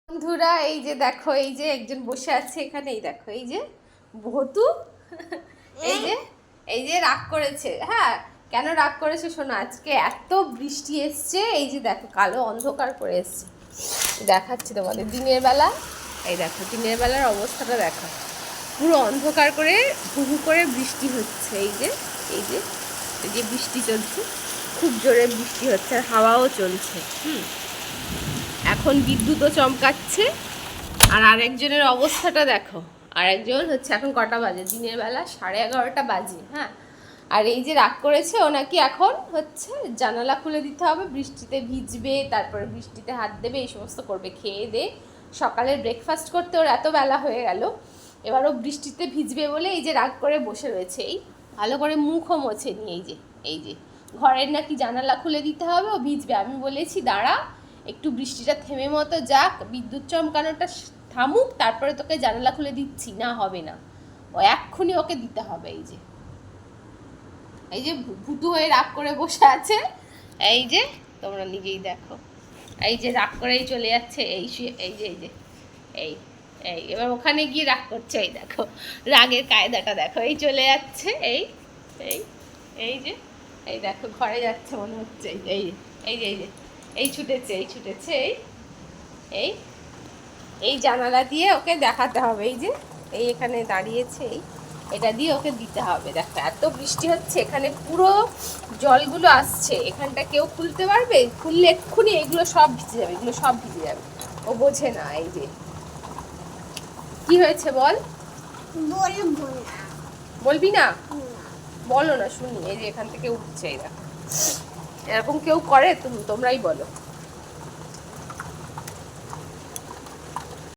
বন্ধুরা এই যে দেখো, এই যে একজন বসে আছে এখানে, এই দেখো এই যে ভতু এই যে রাগ করেছে। হ্যাঁ, কেন রাগ করেছে শোনো, আজকে এত বৃষ্টি এসছে, এই যে দেখো কালো অন্ধকার করে এসছে, দেখাচ্ছি তোমাদের দিনের বেলা। এই দেখো দিনের বেলার অবস্থাটা দেখো, পুরো অন্ধকার করে হু করে বৃষ্টি হচ্ছে। এই যে এই যে এই যে বৃষ্টি চলছে, খুব জোরে বৃষ্টি হচ্ছে, আর হাওয়াও চলছে। এখন বিদ্যুৎও চমকাচ্ছে। আর আরেকজনের অবস্থাটা দেখো, আরেকজন হচ্ছে এখন কটা বাজে, দিনের বেলা 11:30 বাজে। হ্যাঁ, আর এই যে রাগ করেছে, ও নাকি এখন হচ্ছে জানালা খুলে দিতে হবে, বৃষ্টিতে ভিজবে, তারপরে বৃষ্টিতে হাত দেবে, এই সমস্ত করবে। খেয়ে দে সকালের ব্রেকফাস্ট করতে ওর এত বেলা হয়ে গেল, এবার ও বৃষ্টিতে ভিজবে বলে এই যে রাগ করে বসে রয়েছে। এই ভালো করে মুখও মোছেনি। এই যে ঘরের নাকি জানালা খুলে দিতে হবে, ও ভিজবে। আমি বলেছি দাঁড়া একটু বৃষ্টিটা থেমে মতো যাক, বিদ্যুৎ চমকানোটা থামুক, তারপরে তোকে জানালা খুলে দিচ্ছি। না, হবে না, ও এক্ষুনি ওকে দিতে হবে। এই যে ভুতু হয়ে রাগ করে বসে আছে, এই যে তোমরা নিজেই দেখো, এই যে রাগ করেই চলে যাচ্ছে। এই যে এই এই এবার ওখানে গিয়ে রাগ করছে। এই দেখো রাগের কায়দাটা দেখো, এই চলে যাচ্ছে। এই এই এই যে এই দেখো ঘরে যাচ্ছে মনে হচ্ছে। এই এই যে এই যে এই ছুটেছে এই এই এই জানালা দিয়ে ওকে দেখাতে হবে। এই যে এই এখানে দাঁড়িয়েছে, এটা দিয়ে ওকে দিতে হবে। দেখো এত বৃষ্টি হচ্ছে, এখানে পুরো জলগুলো আসছে, এখানটা কেউ খুলতে পারবে? খুললে এক্ষুনি এগুলো সব ভিজে যাবে, এগুলো সব ভিজে যাবে। ও বোঝে না। এই যে কি হয়েছে বল? বলবি না? বলো না শুনি। এই যে এখান থেকে উঠছে, এই দেখো এরকম কেউ করে? তোমরাই বলো।